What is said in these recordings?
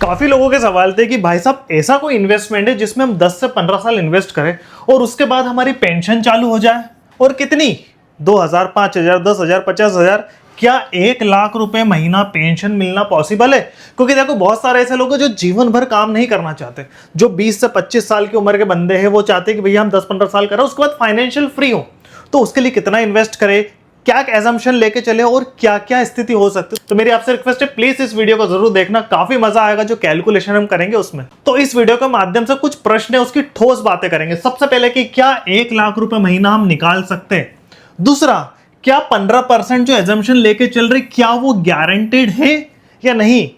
काफी लोगों के सवाल थे कि भाई साहब ऐसा कोई इन्वेस्टमेंट है जिसमें हम 10 से 15 साल इन्वेस्ट करें और उसके बाद हमारी पेंशन चालू हो जाए, और कितनी 2000, 5000, 10,000, 50,000, क्या 1 लाख रुपए महीना पेंशन मिलना पॉसिबल है? क्योंकि देखो बहुत सारे ऐसे लोग हैं जो जीवन भर काम नहीं करना चाहते। जो 20 से 25 साल की उम्र के बंदे हैं वो चाहते हैं कि भैया हम 10-15 साल करें उसके बाद फाइनेंशियल फ्री हो। तो उसके लिए कितना इन्वेस्ट करें, क्या एजम्पशन लेके चले और क्या क्या स्थिति हो सकती है। तो मेरी आपसे रिक्वेस्ट है प्लीज इस वीडियो को जरूर देखना, काफी मजा आएगा जो कैलकुलेशन हम करेंगे उसमें। तो इस वीडियो के माध्यम से कुछ प्रश्न है उसकी ठोस बातें करेंगे। सबसे पहले कि क्या 1 लाख रुपए महीना हम निकाल सकते हैं। दूसरा, क्या 15% जो एजम्पशन लेके चल रही क्या वो गारंटेड है या नहीं।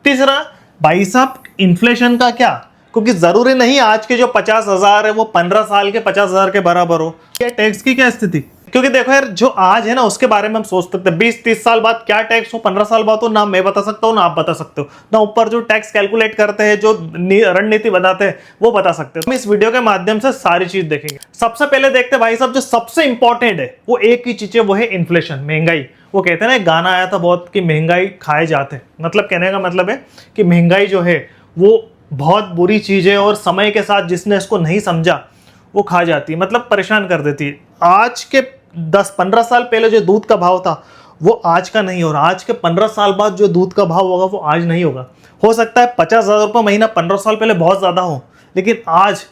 तीसरा, भाई साहब इन्फ्लेशन का क्या, क्योंकि जरूरी नहीं आज के जो 50,000 है वो 15 साल के 50,000 के बराबर हो। क्या टैक्स की क्या स्थिति, क्योंकि देखो यार जो आज है ना उसके बारे में हम सोच सकते हैं 20-30 साल बाद क्या टैक्स हो, 15 साल बाद हो, ना मैं बता सकता हूँ ना आप बता सकते हो, ना ऊपर जो टैक्स कैलकुलेट करते हैं जो रणनीति बनाते हैं वो बता सकते हो। हम इस वीडियो के माध्यम से सारी चीज देखेंगे। सबसे पहले देखते हैं भाई साहब जो सबसे इंपॉर्टेंट है वो एक ही चीज है, वो है इन्फ्लेशन, महंगाई। वो कहते हैं ना एक गाना आया था बहुत कि महंगाई खाए जाते, मतलब कहने का मतलब है कि महंगाई जो है वो बहुत बुरी चीज है और समय के साथ जिसने इसको नहीं समझा वो खा जाती है, मतलब परेशान कर देती है। आज के 10-15 साल पहले जो दूध का भाव था वो आज का नहीं, और आज के 15 साल बाद जो दूध का भाव होगा वो आज नहीं होगा। हो सकता है 50,000 रुपये महीना 15 साल पहले बहुत ज़्यादा हो लेकिन आज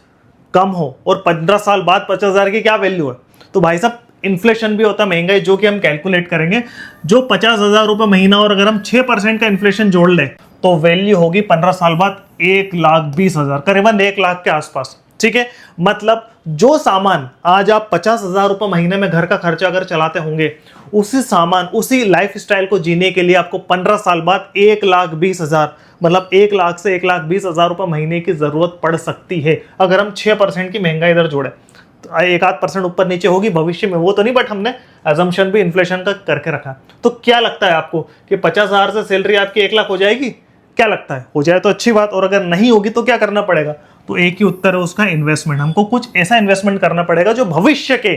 कम हो, और 15 साल बाद 50,000 की क्या वैल्यू है। तो भाई साहब इन्फ्लेशन भी होता है महंगाई, जो कि हम कैलकुलेट करेंगे। जो 50,000 रुपये महीना और अगर हम 6% का इन्फ्लेशन जोड़ लें तो वैल्यू होगी 15 साल बाद 1,20,000, करीबन 1 लाख के आसपास। ठीक है, मतलब जो सामान आज आप 50,000 रुपये महीने में घर का खर्चा अगर चलाते होंगे, उसी सामान उसी लाइफ स्टाइल को जीने के लिए आपको 15 साल बाद 1,20,000, मतलब 1 लाख से 1,20,000 रुपये महीने की जरूरत पड़ सकती है अगर हम 6% की महंगाई दर जोड़े। तो 1-8% ऊपर नीचे होगी भविष्य में, वो तो नहीं, बट हमने एजम्पशन भी इन्फ्लेशन का करके रखा। तो क्या लगता है आपको कि 50,000 से सैलरी आपकी 1 लाख हो जाएगी? क्या लगता है? हो जाए तो अच्छी बात, और अगर नहीं होगी तो क्या करना पड़ेगा? तो एक ही उत्तर है उसका, इन्वेस्टमेंट। हमको कुछ ऐसा इन्वेस्टमेंट करना पड़ेगा जो भविष्य के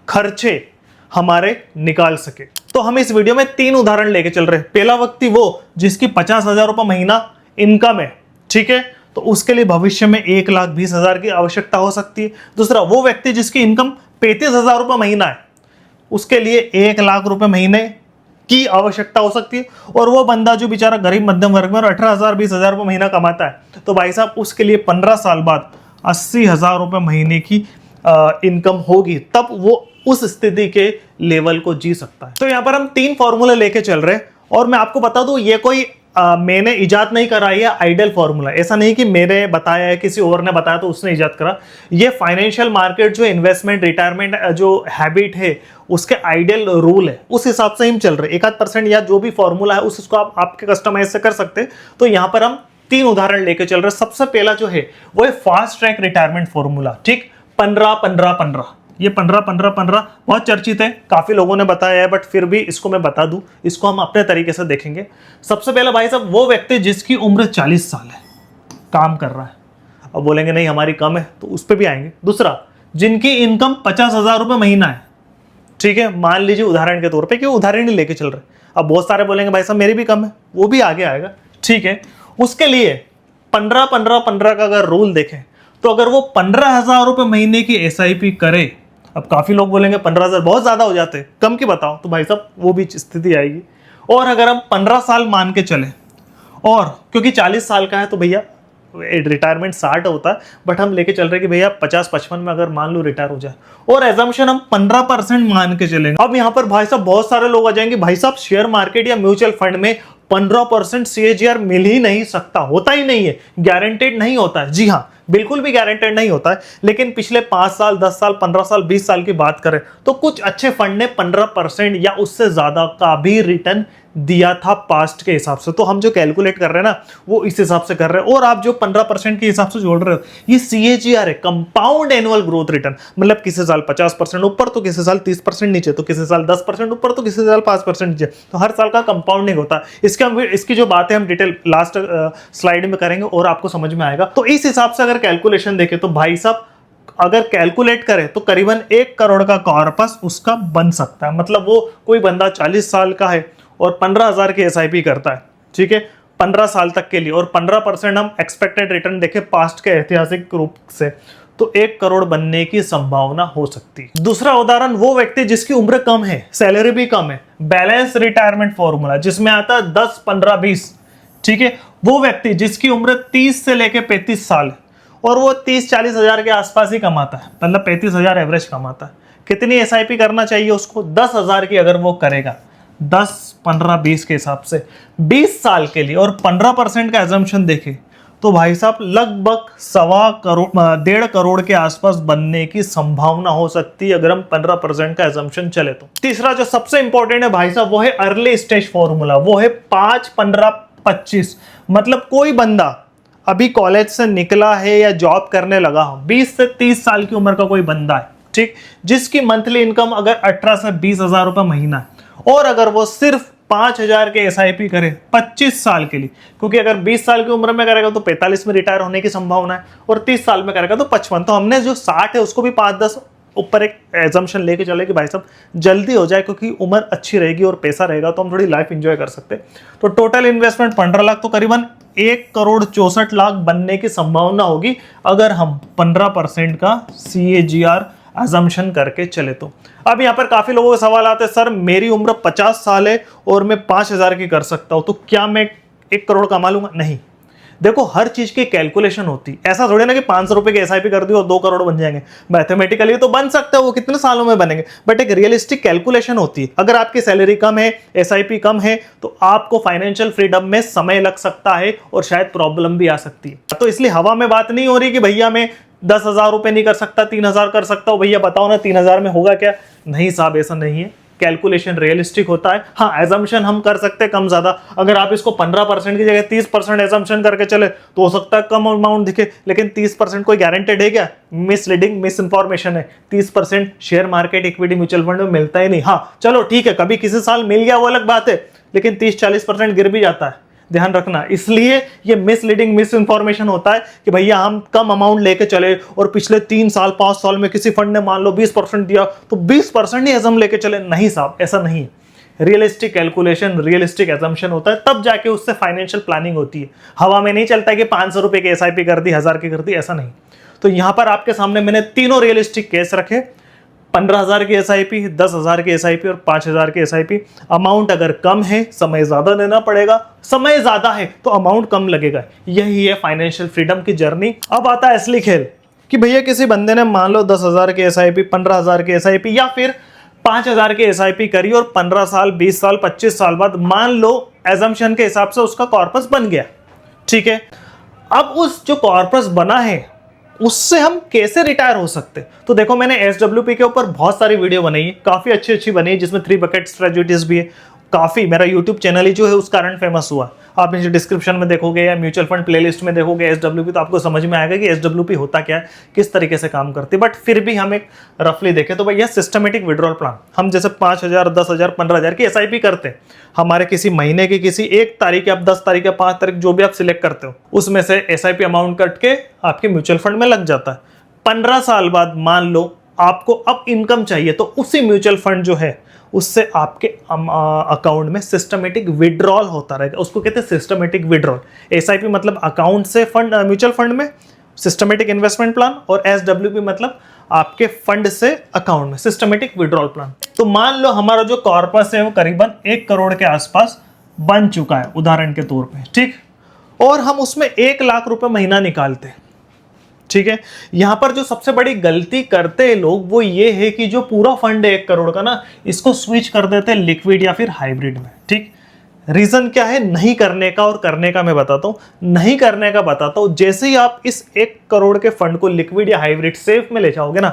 खर्चे हमारे निकाल सके। तो हम इस वीडियो में 3 उदाहरण लेके चल रहे हैं। पहला व्यक्ति वो जिसकी 50,000 रुपये महीना इनकम है, ठीक है, तो उसके लिए भविष्य में 1,20,000 की आवश्यकता हो सकती है। दूसरा, वो व्यक्ति जिसकी इनकम 35,000 रुपये महीना है, उसके लिए 1 लाख रुपये महीने की आवश्यकता हो सकती है। और वो बंदा जो बेचारा गरीब मध्यम वर्ग में और 18,000 20,000 रुपये महीना कमाता है, तो भाई साहब उसके लिए 15 साल बाद 80,000 रुपये महीने की इनकम होगी, तब वो उस स्थिति के लेवल को जी सकता है। तो यहाँ पर हम 3 फॉर्मूले लेके चल रहे हैं, और मैं आपको बता दूं ये कोई मैंने इजाद नहीं करा, ये आइडियल फॉर्मूला। ऐसा नहीं कि मैंने बताया है, किसी और ने बताया तो उसने इजाद करा। ये फाइनेंशियल मार्केट जो इन्वेस्टमेंट रिटायरमेंट जो हैबिट है उसके आइडियल रूल है, उस हिसाब से हम चल रहे हैं। 1-8% या जो भी फॉर्मूला है उसको आप आपके कस्टमाइज से कर सकते हैं। तो यहाँ पर हम 3 उदाहरण लेके चल रहे हैं। सबसे पहला जो है वो है फास्ट ट्रैक रिटायरमेंट फॉर्मूला। ठीक, 15-15-15, ये 15-15-15 बहुत चर्चित है, काफी लोगों ने बताया है, बट फिर भी इसको मैं बता दूं, इसको हम अपने तरीके से देखेंगे। सबसे पहला भाई साहब वो व्यक्ति जिसकी उम्र 40 साल है, काम कर रहा है। अब बोलेंगे नहीं हमारी कम है, तो उस पर भी आएंगे। दूसरा, जिनकी इनकम 50,000 रुपये महीना है, ठीक है, मान लीजिए उदाहरण के तौर पर, कि उदाहरण ही लेके चल रहे। अब बहुत सारे बोलेंगे भाई साहब मेरी भी कम है, वो भी आगे आएगा। ठीक है, उसके लिए 15-15-15 का अगर रूल देखें तो अगर वो 15,000 रुपये महीने की SIP करे, अब काफी लोग बोलेंगे 15,000 बहुत ज्यादा हो जाते हैं, कम की बताओ, तो भाई साहब वो भी स्थिति आएगी। और अगर हम 15 साल मान के चले, और क्योंकि 40 साल का है तो भैया रिटायरमेंट 60 होता है, बट हम लेके चल रहे कि भैया 50-55 में अगर मान लो रिटायर हो जाए, और एजम्पशन हम 15% मान के चलेंगे। अब यहाँ पर भाई साहब बहुत सारे लोग आ जाएंगे, भाई साहब शेयर मार्केट या म्यूचुअल फंड में 15% CAGR मिल ही नहीं सकता, होता ही नहीं है, गारंटेड नहीं होता है। जी हाँ, बिल्कुल भी गारंटेड नहीं होता है। लेकिन पिछले 5 साल 10 साल 15 साल 20 साल की बात करें तो कुछ अच्छे फंड ने 15% या उससे ज्यादा का भी रिटर्न दिया था पास्ट के हिसाब से। तो हम जो कैलकुलेट कर रहे हैं ना वो इस हिसाब से कर रहे हैं। और आप जो 15% के हिसाब से जोड़ रहे हो, ये CAGR है, कंपाउंड एनुअल ग्रोथ रिटर्न, मतलब किसी साल 50% ऊपर तो किसी साल 30% नीचे, तो किसी साल 10% ऊपर तो किसी साल 5% नीचे, तो हर साल का कंपाउंडिंग होता है। इसकी जो बातें हम डिटेल लास्ट स्लाइड में करेंगे और आपको समझ में आएगा। तो इस हिसाब से अगर कैलकुलेशन देखें तो भाई साहब अगर कैलकुलेट करें तो करीबन 1 करोड़ का कॉर्पस उसका बन सकता है। मतलब वो कोई बंदा 40 साल का है और 15,000 की SIP करता है, ठीक है, 15 साल तक के लिए, और 15% हम एक्सपेक्टेड रिटर्न देखें पास्ट के ऐतिहासिक रूप से, तो 1 करोड़ बनने की संभावना हो सकती है। दूसरा उदाहरण, वो व्यक्ति जिसकी उम्र कम है, सैलरी भी कम है, बैलेंस रिटायरमेंट फॉर्मूला जिसमें आता है 10 15 20, ठीक है। वो व्यक्ति जिसकी उम्र 30 से लेके 35 साल है और वो 30-40 हजार के आसपास ही कमाता है, मतलब 35,000 एवरेज कमाता है, कितनी एसआईपी करना चाहिए उसको? 10,000 की अगर वो करेगा 10 15 20 के हिसाब से 20 साल के लिए, और 15% का एजम्पशन देखे तो भाई साहब लगभग 1.25 करोड़ के आसपास बनने की संभावना हो सकती है अगर हम 15% का एजम्पशन चले तो। तीसरा जो सबसे इंपॉर्टेंट है भाई साहब वो है अर्ली स्टेज फॉर्मूला, वो है 5 15 25। मतलब कोई बंदा अभी कॉलेज से निकला है या जॉब करने लगा हो, 20 से 30 साल की उम्र का कोई बंदा है, ठीक, जिसकी मंथली इनकम अगर 18 से 20 हजार रुपए महीना है, और अगर वो सिर्फ 5,000 के एसआईपी करे 25 साल के लिए, क्योंकि अगर 20 साल की उम्र में करेगा तो 45 में रिटायर होने की संभावना है, और 30 साल में करेगा तो 55, तो हमने जो 60 है उसको भी 5-10 ऊपर एक एजम्पशन लेके चले कि भाई साहब जल्दी हो जाए, क्योंकि उम्र अच्छी रहेगी और पैसा रहेगा तो हम थोड़ी लाइफ एंजॉय कर सकते हैं। तो टोटल इन्वेस्टमेंट 15 लाख, तो करीबन 1,64,00,000 बनने की संभावना होगी अगर हम 15% का CAGR अजम्पशन करके चले तो। अब यहाँ पर काफी लोगों के सवाल आते हैं, सर मेरी उम्र 50 साल है और मैं 5,000 की कर सकता हूं, तो क्या मैं 1 करोड़ कमा लूंगा? नहीं। देखो हर चीज की कैलकुलेशन होती, ऐसा थोड़ी ना कि 500 रुपए की एसआईपी कर दी और 2 करोड़ बन जाएंगे। मैथमेटिकली तो बन सकता है, वो कितने सालों में बनेंगे, बट एक रियलिस्टिक कैलकुलेशन होती है। अगर आपकी सैलरी कम है, एसआईपी कम है, तो आपको फाइनेंशियल फ्रीडम में समय लग सकता है और शायद प्रॉब्लम भी आ सकती है। तो इसलिए हवा में बात नहीं हो रही कि भैया मैं 10,000 रुपए नहीं कर सकता, 3,000 कर सकता हूं, भैया बताओ ना 3,000 में होगा क्या? नहीं साहब, ऐसा नहीं है। कैलकुलेशन रियलिस्टिक होता है। हाँ, एजम्पशन हम कर सकते हैं कम ज्यादा, अगर आप इसको 15% की जगह 30% एजम्पशन करके चले तो हो सकता है कम अमाउंट दिखे, लेकिन 30% कोई गारंटेड है क्या? मिसलीडिंग, मिस इंफॉर्मेशन है। 30% share market, equity, mutual fund में मिलता ही नहीं। हाँ चलो ठीक है, कभी किसी साल मिल गया वो अलग बात है, लेकिन 30-40% गिर भी जाता है, ध्यान रखना। इसलिए ये मिसलीडिंग, मिस इंफॉर्मेशन होता है कि भैया हम कम अमाउंट लेके चले और पिछले 3 साल 5 साल में किसी फंड ने मान लो 20% दिया तो 20% ही एजम लेके चले। नहीं साहब, ऐसा नहीं है। रियलिस्टिक कैलकुलेशन, रियलिस्टिक एजम्पशन होता है, तब जाके उससे फाइनेंशियल प्लानिंग होती है। हवा में नहीं चलता है कि 500 रुपए की एसआईपी कर दी, 1000 की कर दी, ऐसा नहीं। तो यहां पर आपके सामने मैंने तीनों रियलिस्टिक केस रखे, 15,000 की एसआईपी, 10,000 की एसआईपी और 5,000 की एसआईपी। अमाउंट अगर कम है, समय ज्यादा देना पड़ेगा, समय ज्यादा है तो अमाउंट कम लगेगा। यही है फाइनेंशियल फ्रीडम की जर्नी। अब आता है असली खेल कि भैया किसी बंदे ने मान लो 10,000 की एसआईपी, 15,000 की एसआईपी या फिर 5,000 की एसआईपी करी और 15 साल, 20 साल, 25 साल बाद मान लो एजम्पशन के हिसाब से उसका कॉर्पस बन गया, ठीक है। अब उस जो कॉर्पस बना है उससे हम कैसे रिटायर हो सकते? तो देखो मैंने SWP के ऊपर बहुत सारी वीडियो बनाई है, काफी अच्छी अच्छी बनी है, जिसमें 3 बकेट स्ट्रेटजीज भी है। काफी, मेरा यूट्यूब चैनल ही जो है उस कारण फेमस हुआ। आप नीचे डिस्क्रिप्शन में देखोगे या म्यूचुअल फंड प्लेलिस्ट में देखोगे SWP, तो आपको समझ में आएगा कि SWP होता क्या है, किस तरीके से काम करती है। बट फिर भी हम एक रफली देखें तो भैया सिस्टमेटिक विड्रॉल प्लान, हम जैसे 5,000, 10,000, 15,000 की एसआईपी करते हैं, हमारे किसी महीने की किसी 1 तारीख या 10 तारीख या 5 तारीख जो भी आप सिलेक्ट करते हो, उसमें से एसआईपी अमाउंट कट के आपके म्यूचुअल फंड में लग जाता है। 15 साल बाद मान लो आपको अब इनकम चाहिए, तो उसी म्यूचुअल फंड जो है उससे आपके अकाउंट में सिस्टमेटिक विड्रॉल होता रहेगा। उसको कहते हैं सिस्टमेटिक विड्रॉल। एसआईपी मतलब अकाउंट से फंड, म्यूचुअल फंड में, सिस्टमेटिक इन्वेस्टमेंट प्लान, और SWP मतलब आपके फंड से अकाउंट में, सिस्टमेटिक विड्रॉल प्लान। तो मान लो हमारा जो कॉर्पस है वो करीबन 1 करोड़ के आसपास बन चुका है उदाहरण के तौर पे, ठीक, और हम उसमें 1 लाख रुपए महीना निकालते हैं, ठीक है। यहां पर जो सबसे बड़ी गलती करते हैं लोग वो ये है कि जो पूरा फंड है 1 करोड़ का ना, इसको स्विच कर देते हैं लिक्विड या फिर हाइब्रिड में, ठीक। रीजन क्या है नहीं करने का और करने का मैं बताता हूं। नहीं करने का बताता हूं, जैसे ही आप इस 1 करोड़ के फंड को लिक्विड या हाइब्रिड सेफ में ले जाओगे ना,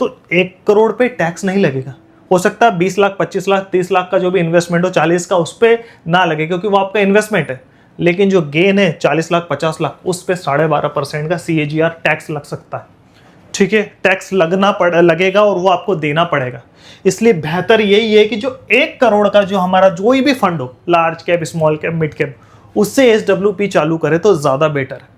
तो 1 करोड़ पे टैक्स नहीं लगेगा। हो सकता है 20 लाख, 25 लाख, 30 लाख का जो भी इन्वेस्टमेंट हो, 40 का उस पर ना लगे, क्योंकि वो आपका इन्वेस्टमेंट है। लेकिन जो गेन है 40 लाख, 50 लाख, उस पे 12.5% का CAGR टैक्स लग सकता है, ठीक है। टैक्स लगेगा और वो आपको देना पड़ेगा। इसलिए बेहतर यही है कि जो 1 करोड़ का जो हमारा जो भी फंड हो, large cap, small cap, mid cap, उससे SWP चालू करे तो ज्यादा बेटर है।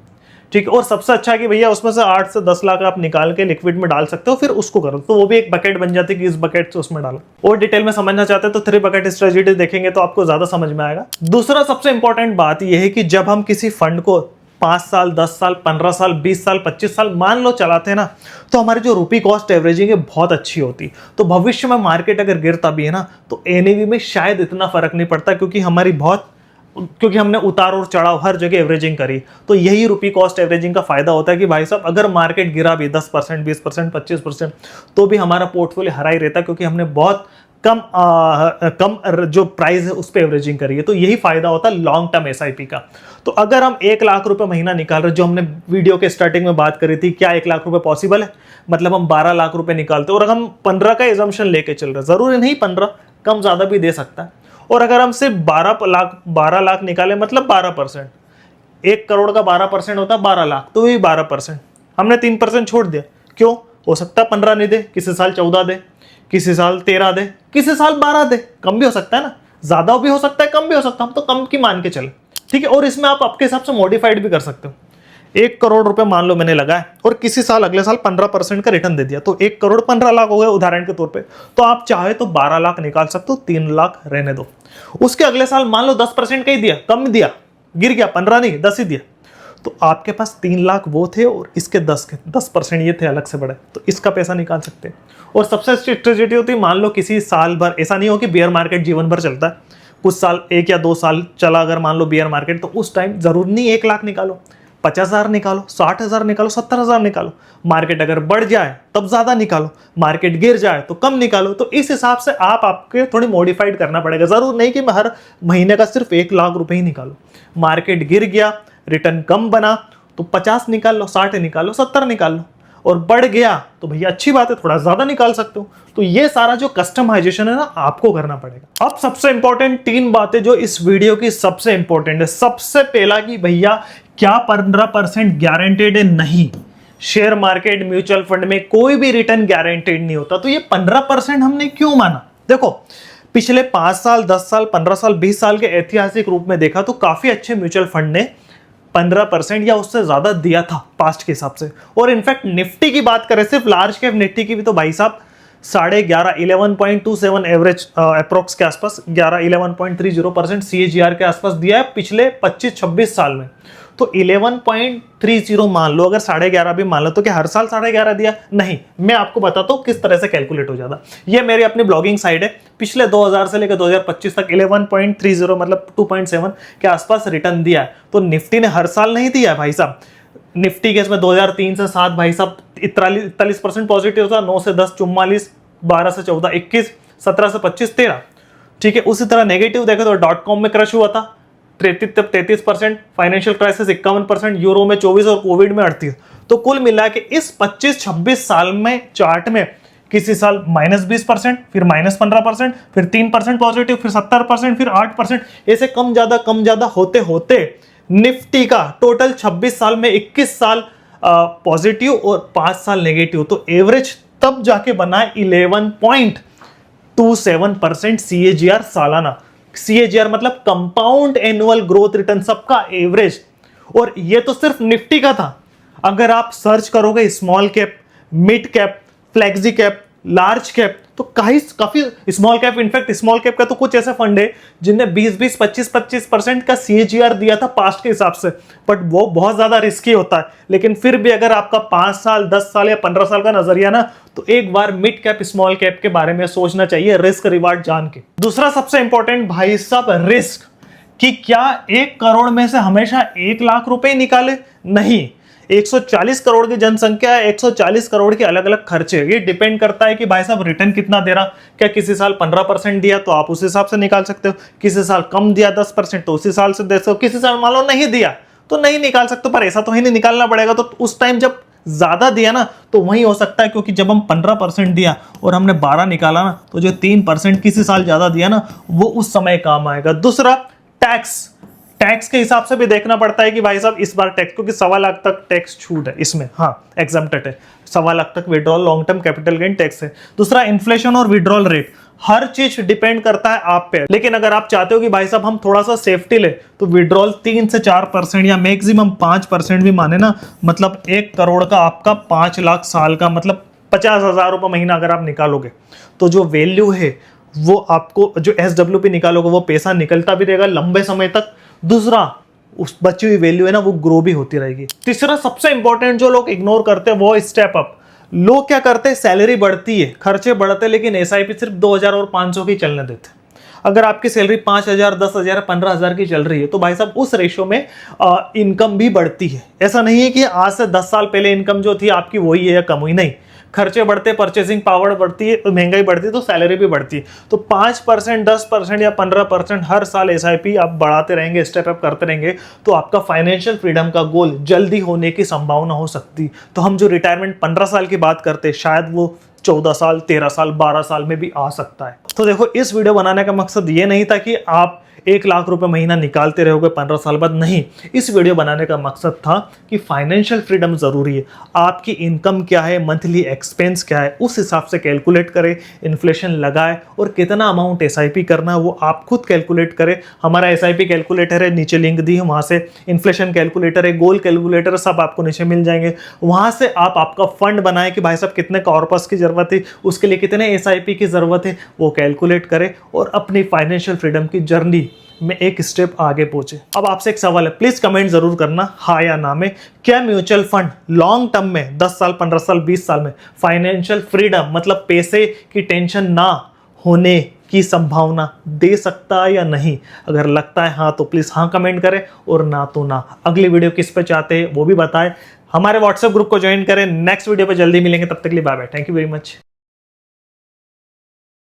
ठीक है। और सबसे अच्छा है कि भैया उसमें से 8 से 10 लाख आप निकाल के लिक्विड में डाल सकते हो, फिर उसको करो, तो वो भी एक बकेट बन जाती है कि इस बकेट से उसमें डालो। और डिटेल में समझना चाहते हैं तो 3 बकेट स्ट्रेटजी देखेंगे तो आपको ज्यादा समझ में आएगा। दूसरा सबसे इंपॉर्टेंट बात यह है कि जब हम किसी फंड को 5 साल, 10 साल, 15 साल, 20 साल, 25 साल मान लो चलाते हैं ना, तो हमारी जो रुपी कॉस्ट एवरेजिंग है बहुत अच्छी होती। तो भविष्य में मार्केट अगर गिरता भी है ना, तो एनएवी में शायद इतना फर्क नहीं पड़ता, क्योंकि हमने उतार और चढ़ाव हर जगह एवरेजिंग करी। तो यही रुपी कॉस्ट एवरेजिंग का फायदा होता है कि भाई साहब अगर मार्केट गिरा भी 10%, 20%, 25%, तो भी हमारा पोर्टफोलियो हरा ही रहता, क्योंकि हमने बहुत कम जो प्राइस है उस पर एवरेजिंग करी है। तो यही फायदा होता है लॉन्ग टर्म एसआईपी का। तो अगर हम 1 लाख रुपए महीना निकाल रहे, जो हमने वीडियो के स्टार्टिंग में बात करी थी, क्या 1 लाख रुपए पॉसिबल है? मतलब हम 12 लाख रुपए निकालते और अगर हम 15 का एजम्पशन लेके चल रहे, जरूरी नहीं 15, कम ज्यादा भी दे सकता है। और अगर हम सिर्फ 12 लाख निकाले, मतलब 12%, 1 करोड़ का 12% होता है 12 लाख, तो ये 12%, हमने 3% छोड़ दिया। क्यों? हो सकता है 15 नहीं दे, किसी साल 14 दे, किसी साल 13 दे, किसी साल 12 दे, कम भी हो सकता है ना, ज्यादा भी हो सकता है, कम भी हो सकता है, हम तो कम की मान के चले, ठीक है। और इसमें आप आपके हिसाब से मॉडिफाइड भी कर सकते हो। 1 करोड़ रुपए मान लो मैंने लगाया और किसी साल अगले साल 15% का रिटर्न दे दिया, तो 1 करोड़ 15 लाख हो गए उदाहरण के तौर पे। तो आप चाहे तो 12 लाख निकाल सकते हो, 3 लाख रहने दो। उसके अगले साल मान लो 10% का ही दिया, कम दिया, गिर गया, 15 नहीं 10 ही दिया, तो आपके पास 3 लाख वो थे और इसके 10% ये थे अलग से बड़े, तो इसका पैसा निकाल सकते हैं। और सबसे अच्छी स्ट्रेटेजी होती है, मान लो किसी साल भर, ऐसा नहीं हो कि बेयर मार्केट जीवन भर चलता है, कुछ साल 1 या 2 साल चला अगर मान लो बेयर मार्केट, तो उस टाइम जरूर नहीं 1 लाख निकालो, 50,000 निकालो, 60,000 निकालो, 70,000 निकालो। मार्केट अगर बढ़ जाए तब ज्यादा निकालो, मार्केट गिर जाए तो कम निकालो। तो इस हिसाब से आपके थोड़ी मॉडिफाइड करना पड़ेगा। जरूर नहीं कि हर महीने का सिर्फ 1 लाख रुपए ही निकालो। मार्केट गिर गया, रिटर्न कम बना, तो 50 निकाल लो, 60 निकाल लो, 70 निकाल लो। और बढ़ गया तो भैया अच्छी बात है, थोड़ा ज्यादा निकाल सकते हो। तो ये सारा जो कस्टमाइजेशन है ना, आपको करना पड़ेगा। अब सबसे इंपॉर्टेंट 3 बातें जो इस वीडियो की सबसे इंपॉर्टेंट है। सबसे पहला कि भैया क्या 15% गारंटेड है? नहीं। शेयर मार्केट, म्यूचुअल फंड में कोई भी रिटर्न गारंटेड नहीं होता। तो ये 15% हमने क्यों माना? देखो, पिछले 5 साल, 10 साल, 15 साल, 20 साल के ऐतिहासिक रूप में देखा तो काफी अच्छे म्यूचुअल फंड ने 15% या उससे ज्यादा दिया था पास्ट के हिसाब से। और इनफैक्ट निफ्टी की बात करें, सिर्फ लार्ज कैप निफ्टी की भी, तो भाई साहब 11.27 एवरेज अप्रोक्स के आसपास 11.30% CAGR के आसपास दिया है पिछले 25-26 साल में। तो 11.30 मान लो, अगर 11.5 भी मान लो, तो क्या हर साल 11.5 दिया? नहीं। मैं आपको बताता हूँ किस तरह से कैलकुलेट हो जाता। ये मेरी अपनी ब्लॉगिंग साइट है, पिछले 2000 से लेकर 2025 तक 11.30 मतलब 2.7 के आसपास रिटर्न दिया है। तो निफ्टी ने हर साल नहीं दिया है भाई साहब। निफ्टी के इसमें 2003 से 7 भाई साहब 41% पॉजिटिव था, 9 से 10 44, 12 से 14 21, 17 से 25 13, ठीक है। उसी तरह नेगेटिव देखे तो .com में क्रश हुआ था 33%, फाइनेंशियल क्राइसिस 51%, यूरो में 24 और कोविड में 38। तो कुल मिला के इस 25-26 साल में चार्ट में किसी साल -20%, फिर -15%, फिर 3% पॉजिटिव, फिर 70%, फिर 8%, ऐसे कम ज्यादा होते होते निफ्टी का टोटल 26 साल में 21 साल पॉजिटिव और 5 साल नेगेटिव। तो एवरेज तब जाके बना 11.27% CAGR सालाना। CAGR मतलब कंपाउंड एनुअल ग्रोथ रिटर्न, सबका एवरेज। और ये तो सिर्फ निफ्टी का था। अगर आप सर्च करोगे small cap, mid cap, flexi cap, large cap, तो काफी small cap, in fact small cap का तो कुछ ऐसे फंड है जिनने 20-20, 25-25% का CAGR दिया था पास्ट के हिसाब से, बट वो बहुत ज्यादा रिस्की होता है। लेकिन फिर भी अगर आपका 5 साल, 10 साल या 15 साल का नजरिया ना, तो एक बार मिड कैप, स्मॉल कैप के बारे में सोचना चाहिए, रिस्क रिवार्ड जान के। दूसरा सबसे इंपॉर्टेंट भाई साहब, रिस्क, कि क्या 1 करोड़ में से हमेशा 1 लाख रुपए निकाले? नहीं। 140 करोड़ की जनसंख्या है, 140 करोड़ के अलग अलग खर्चे। ये डिपेंड करता है कि भाई साहब रिटर्न कितना दे रहा। क्या किसी साल 15% दिया तो आप उस हिसाब से निकाल सकते हो, किसी साल कम दिया 10% तो उसी साल से दे सकते हो, किसी साल मान लो नहीं दिया तो नहीं निकाल सकते। पर ऐसा तो ही नहीं, निकालना पड़ेगा। तो उस टाइम जब ज्यादा दिया ना, तो वही हो सकता है, क्योंकि जब हम 15% दिया और हमने 12 निकाला ना, तो जो 3% किसी साल ज्यादा दिया ना, वो उस समय काम आएगा। दूसरा, टैक्स के हिसाब से भी देखना पड़ता है कि भाई साहब इस बार टैक्स, क्योंकि 1.25 लाख तक टैक्स छूट है इसमें, हाँ एग्जम्प्टेड है। 1.25 लाख तक withdrawal long term capital gain tax है। दूसरा, इन्फ्लेशन और विड्रॉल रेट। हर चीज डिपेंड करता है आप पे। लेकिन अगर आप चाहते हो कि भाई साहब हम थोड़ा सा सेफ्टी ले, तो विड्रॉल 3 से 4% या मैक्सिमम 5% भी माने ना, मतलब 1 करोड़ का आपका 5 लाख साल का, मतलब 50,000 रुपये महीना अगर आप निकालोगे, तो जो वैल्यू है वो आपको, जो SWP निकालोगे वो पैसा निकलता भी रहेगा लंबे समय तक। दूसरा, उस बची हुई वैल्यू है ना वो ग्रो भी होती रहेगी। तीसरा सबसे इंपॉर्टेंट जो लोग इग्नोर करते हैं वो स्टेप अप। लोग क्या करते हैं, सैलरी बढ़ती है, खर्चे बढ़ते हैं, लेकिन SIP सिर्फ 2,000 और 500 की चलने देते। अगर आपकी सैलरी 5,000, 10,000, 15,000 की चल रही है, तो भाई साहब उस रेशियो में इनकम भी बढ़ती है। ऐसा नहीं है कि आज से 10 साल पहले इनकम जो थी आपकी वही है या कम हुई, नहीं। खर्चे बढ़ते, परचेसिंग पावर बढ़ती है, महंगाई बढ़ती है, तो सैलरी भी बढ़ती है। तो 5%, 10% या 15% हर साल SIP आप बढ़ाते रहेंगे, स्टेप अप करते रहेंगे, तो आपका फाइनेंशियल फ्रीडम का गोल जल्दी होने की संभावना हो सकती। तो हम जो रिटायरमेंट 15 साल की बात करते हैं, शायद वो 14 साल, 13 साल, 12 साल में भी आ सकता है। तो देखो, इस वीडियो बनाने का मकसद ये नहीं था कि आप 1 लाख रुपए महीना निकालते रहोगे 15 साल बाद, नहीं। इस वीडियो बनाने का मकसद था कि फाइनेंशियल फ्रीडम जरूरी है। आपकी इनकम क्या है, मंथली एक्सपेंस क्या है, उस हिसाब से कैलकुलेट करें, इन्फ्लेशन लगाए, और कितना अमाउंट SIP करना है वो आप खुद कैलकुलेट करें। हमारा SIP कैलकुलेटर है, नीचे लिंक दी है, वहां से इन्फ्लेशन कैलकुलेटर है, गोल कैलकुलेटर, सब आपको नीचे मिल जाएंगे। वहां से आप आपका फंड बनाए कि भाई साहब कितने कॉर्पस की जरूरत है, उसके लिए कितने SIP की जरूरत है, वो कैलकुलेट करें और अपनी फाइनेंशियल फ्रीडम की जर्नी में एक स्टेप आगे पहुंचे। अब आपसे एक सवाल है, प्लीज कमेंट जरूर करना हाँ या ना में, क्या म्यूचुअल फंड लॉन्ग टर्म में 10 साल, 15 साल, 20 साल में फाइनेंशियल फ्रीडम, मतलब पैसे की टेंशन ना होने की संभावना दे सकता है या नहीं? अगर लगता है हाँ तो प्लीज हाँ कमेंट करें, और ना तो ना। अगली वीडियो किस पे चाहते हैं वो भी बताएं। हमारे व्हाट्सएप ग्रुप को ज्वाइन करें। नेक्स्ट वीडियो पे जल्दी मिलेंगे, तब तक के लिए bye bye, thank you very much.